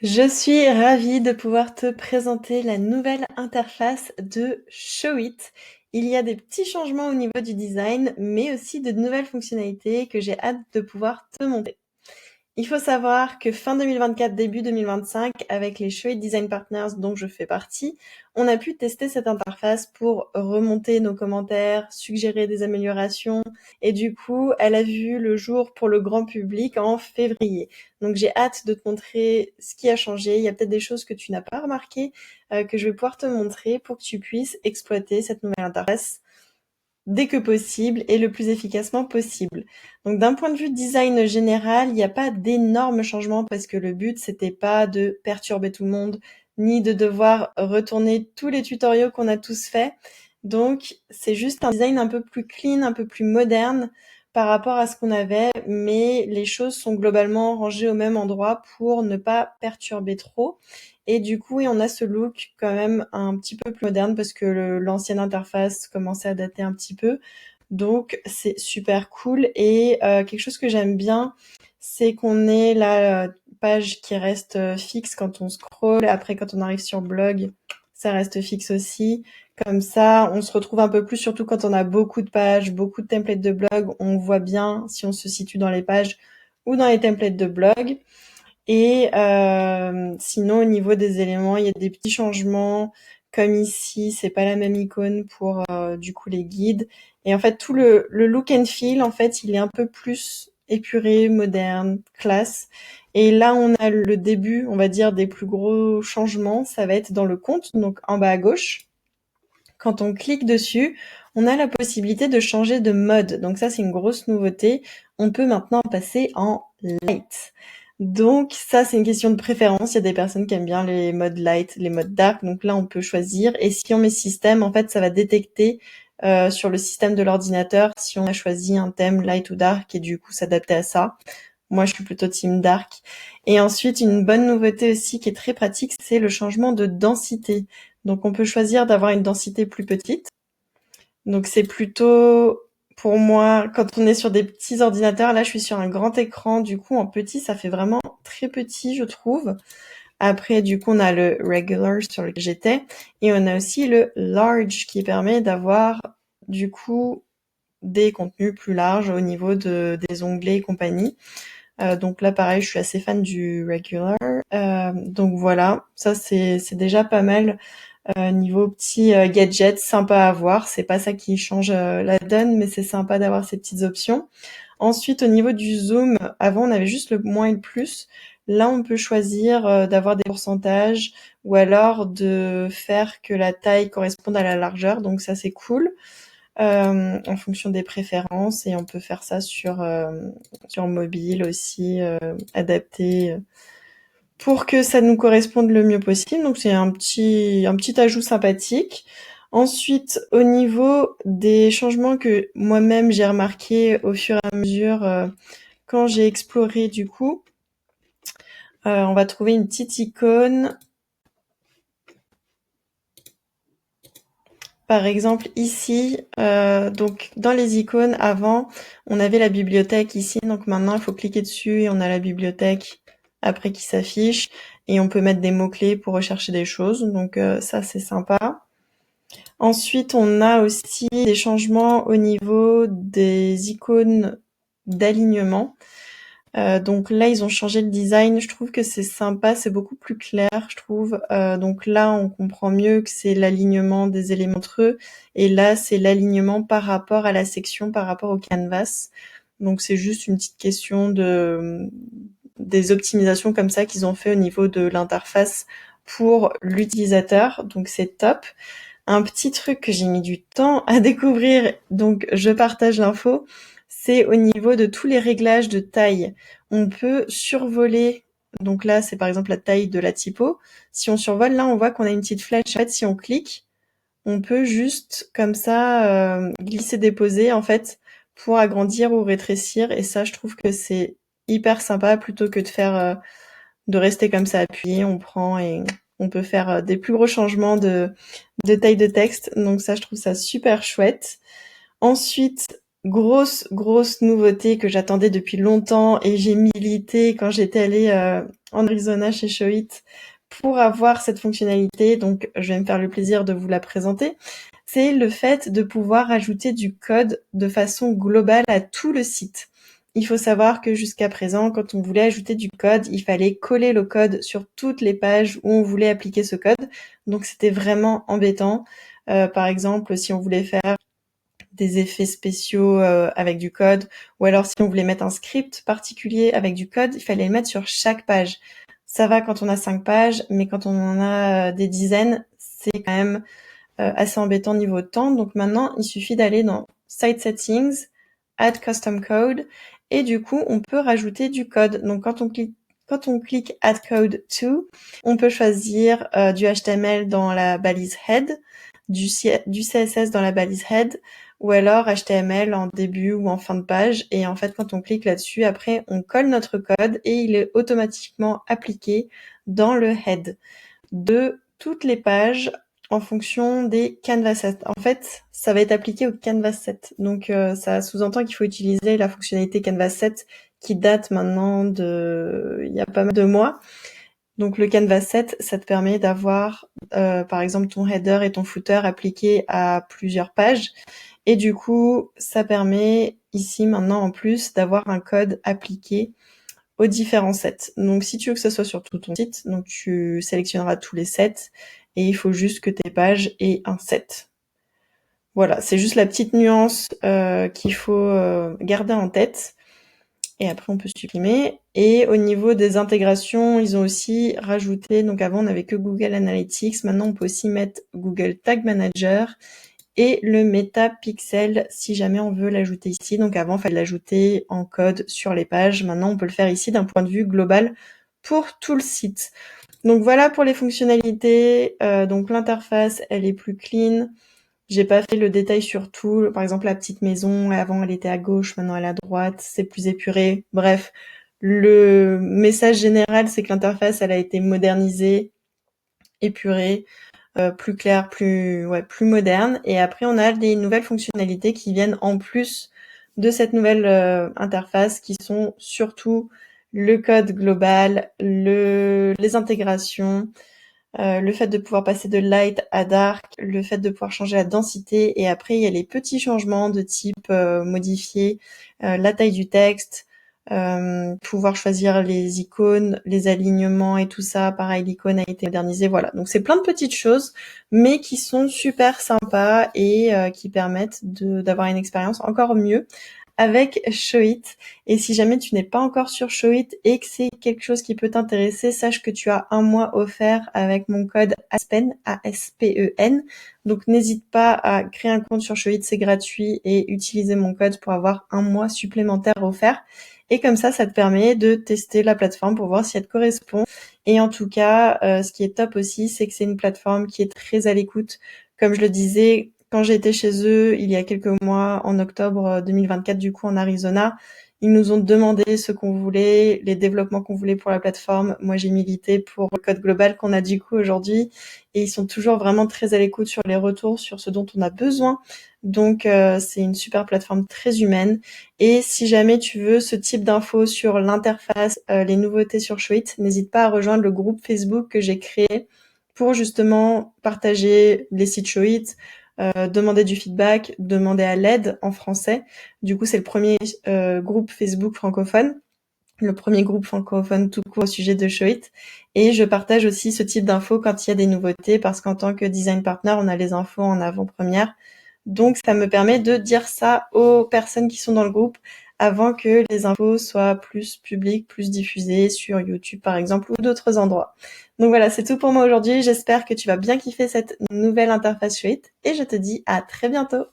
Je suis ravie de pouvoir te présenter la nouvelle interface de Showit. Il y a des petits changements au niveau du design, mais aussi de nouvelles fonctionnalités que j'ai hâte de pouvoir te montrer. Il faut savoir que fin 2024, début 2025, avec les Showit Design Partners dont je fais partie, on a pu tester cette interface pour remonter nos commentaires, suggérer des améliorations, et du coup, elle a vu le jour pour le grand public en février. Donc j'ai hâte de te montrer ce qui a changé. Il y a peut-être des choses que tu n'as pas remarquées, que je vais pouvoir te montrer pour que tu puisses exploiter cette nouvelle interface dès que possible et le plus efficacement possible. Donc d'un point de vue design général, il n'y a pas d'énormes changements parce que le but c'était pas de perturber tout le monde ni de devoir retourner tous les tutoriaux qu'on a tous faits. Donc c'est juste un design un peu plus clean, un peu plus moderne par rapport à ce qu'on avait, mais les choses sont globalement rangées au même endroit pour ne pas perturber trop. Et du coup, on a ce look quand même un petit peu plus moderne parce que l'ancienne interface commençait à dater un petit peu. Donc, c'est super cool. Et quelque chose que j'aime bien, c'est qu'on ait la page qui reste fixe quand on scrolle. Après, quand on arrive sur blog, ça reste fixe aussi. Comme ça, on se retrouve un peu plus, surtout quand on a beaucoup de pages, beaucoup de templates de blog. On voit bien si on se situe dans les pages ou dans les templates de blog. Et sinon, au niveau des éléments, il y a des petits changements. Comme ici, c'est pas la même icône pour du coup les guides. Et en fait, tout le look and feel, en fait, il est un peu plus épuré, moderne, classe. Et là, on a le début, on va dire, des plus gros changements. Ça va être dans le compte, donc en bas à gauche. Quand on clique dessus, on a la possibilité de changer de mode. Donc ça, c'est une grosse nouveauté. On peut maintenant passer en light. Donc ça, c'est une question de préférence. Il y a des personnes qui aiment bien les modes light, les modes dark. Donc là, on peut choisir. Et si on met système, en fait, ça va détecter sur le système de l'ordinateur si on a choisi un thème light ou dark et du coup s'adapter à ça. Moi, je suis plutôt team dark. Et ensuite, une bonne nouveauté aussi qui est très pratique, c'est le changement de densité. Donc, on peut choisir d'avoir une densité plus petite. Donc, c'est plutôt, pour moi, quand on est sur des petits ordinateurs, là, je suis sur un grand écran. Du coup, en petit, ça fait vraiment très petit, je trouve. Après, du coup, on a le regular sur lequel j'étais. Et on a aussi le large qui permet d'avoir, du coup, des contenus plus larges au niveau des onglets et compagnie. Donc là, pareil, je suis assez fan du regular. Donc voilà, ça c'est déjà pas mal niveau petit gadget sympa à voir. C'est pas ça qui change la donne, mais c'est sympa d'avoir ces petites options. Ensuite, au niveau du zoom, avant on avait juste le moins et le plus. Là, on peut choisir d'avoir des pourcentages ou alors de faire que la taille corresponde à la largeur. Donc ça, c'est cool en fonction des préférences et on peut faire ça sur mobile aussi, adapté pour que ça nous corresponde le mieux possible. Donc c'est un petit ajout sympathique. Ensuite, au niveau des changements que moi-même j'ai remarqué au fur et à mesure quand j'ai exploré du coup, on va trouver une petite icône. Par exemple, ici, donc dans les icônes, avant, on avait la bibliothèque ici. Donc maintenant, il faut cliquer dessus et on a la bibliothèque après qui s'affiche. Et on peut mettre des mots-clés pour rechercher des choses. Donc ça, c'est sympa. Ensuite, on a aussi des changements au niveau des icônes d'alignement. Donc là, ils ont changé le design. Je trouve que c'est sympa, c'est beaucoup plus clair, je trouve. Donc là, on comprend mieux que c'est l'alignement des éléments entre eux. Et là, c'est l'alignement par rapport à la section, par rapport au canvas. Donc c'est juste une petite question des optimisations comme ça qu'ils ont fait au niveau de l'interface pour l'utilisateur. Donc c'est top. Un petit truc que j'ai mis du temps à découvrir, donc je partage l'info, c'est au niveau de tous les réglages de taille. On peut survoler, donc là c'est par exemple la taille de la typo. Si on survole, là on voit qu'on a une petite flèche. En fait, si on clique, on peut juste comme ça glisser-déposer en fait pour agrandir ou rétrécir. Et ça, je trouve que c'est hyper sympa plutôt que de rester comme ça appuyé. On prend et on peut faire des plus gros changements de taille de texte. Donc ça, je trouve ça super chouette. Ensuite, grosse nouveauté que j'attendais depuis longtemps et j'ai milité quand j'étais allée en Arizona chez Showit pour avoir cette fonctionnalité, donc je vais me faire le plaisir de vous la présenter. C'est le fait de pouvoir ajouter du code de façon globale à tout le site. Il faut savoir que jusqu'à présent, quand on voulait ajouter du code, il fallait coller le code sur toutes les pages où on voulait appliquer ce code. Donc c'était vraiment embêtant. Par exemple, si on voulait faire des effets spéciaux avec du code, ou alors si on voulait mettre un script particulier avec du code, il fallait le mettre sur chaque page. Ça va quand on a 5 pages, mais quand on en a des dizaines, c'est quand même assez embêtant niveau temps. Donc maintenant, il suffit d'aller dans Site Settings, Add Custom Code, et du coup, on peut rajouter du code. Donc quand on clique Add Code to, on peut choisir du HTML dans la balise head, du CSS dans la balise head, ou alors HTML en début ou en fin de page. Et en fait, quand on clique là-dessus, après, on colle notre code et il est automatiquement appliqué dans le head de toutes les pages en fonction des canvas sets. En fait, ça va être appliqué au canvas set. Donc, ça sous-entend qu'il faut utiliser la fonctionnalité canvas set qui date maintenant il y a pas mal de mois. Donc, le canvas set, ça te permet d'avoir, par exemple, ton header et ton footer appliqués à plusieurs pages. Et du coup, ça permet ici maintenant en plus d'avoir un code appliqué aux différents sets. Donc si tu veux que ça soit sur tout ton site, donc tu sélectionneras tous les sets et il faut juste que tes pages aient un set. Voilà, c'est juste la petite nuance qu'il faut garder en tête. Et après, on peut supprimer. Et au niveau des intégrations, ils ont aussi rajouté, donc avant, on n'avait que Google Analytics. Maintenant, on peut aussi mettre Google Tag Manager et le Metapixel si jamais on veut l'ajouter ici. Donc avant, il fallait l'ajouter en code sur les pages. Maintenant, on peut le faire ici d'un point de vue global pour tout le site. Donc voilà pour les fonctionnalités. Donc l'interface, elle est plus clean. J'ai pas fait le détail sur tout. Par exemple, la petite maison, avant elle était à gauche, maintenant elle est à droite. C'est plus épuré. Bref, le message général, c'est que l'interface, elle a été modernisée, épurée, plus clair, plus moderne. Et après, on a des nouvelles fonctionnalités qui viennent en plus de cette nouvelle interface, qui sont surtout le code global, les intégrations, le fait de pouvoir passer de light à dark, le fait de pouvoir changer la densité. Et après, il y a les petits changements de type modifier la taille du texte, pouvoir choisir les icônes, les alignements et tout ça. Pareil, l'icône a été modernisée. Voilà. Donc c'est plein de petites choses, mais qui sont super sympas et qui permettent d'avoir une expérience encore mieux avec Showit. Et si jamais tu n'es pas encore sur Showit et que c'est quelque chose qui peut t'intéresser, sache que tu as un mois offert avec mon code ASPEN, A-S-P-E-N. Donc n'hésite pas à créer un compte sur Showit, c'est gratuit, et utiliser mon code pour avoir un mois supplémentaire offert. Et comme ça te permet de tester la plateforme pour voir si elle te correspond. Et en tout cas, ce qui est top aussi, c'est que c'est une plateforme qui est très à l'écoute. Comme je le disais, quand j'ai été chez eux il y a quelques mois, en octobre 2024, du coup en Arizona, ils nous ont demandé ce qu'on voulait, les développements qu'on voulait pour la plateforme. Moi, j'ai milité pour le code global qu'on a du coup aujourd'hui. Et ils sont toujours vraiment très à l'écoute sur les retours, sur ce dont on a besoin. Donc, c'est une super plateforme très humaine. Et si jamais tu veux ce type d'infos sur l'interface, les nouveautés sur Showit, n'hésite pas à rejoindre le groupe Facebook que j'ai créé pour justement partager les sites Showit, demander du feedback, demander à l'aide en français. Du coup, c'est le premier groupe Facebook francophone, le premier groupe francophone tout court au sujet de Showit. Et je partage aussi ce type d'infos quand il y a des nouveautés, parce qu'en tant que design partner, on a les infos en avant-première. Donc, ça me permet de dire ça aux personnes qui sont dans le groupe avant que les infos soient plus publiques, plus diffusées sur YouTube, par exemple, ou d'autres endroits. Donc voilà, c'est tout pour moi aujourd'hui. J'espère que tu vas bien kiffer cette nouvelle interface Showit et je te dis à très bientôt.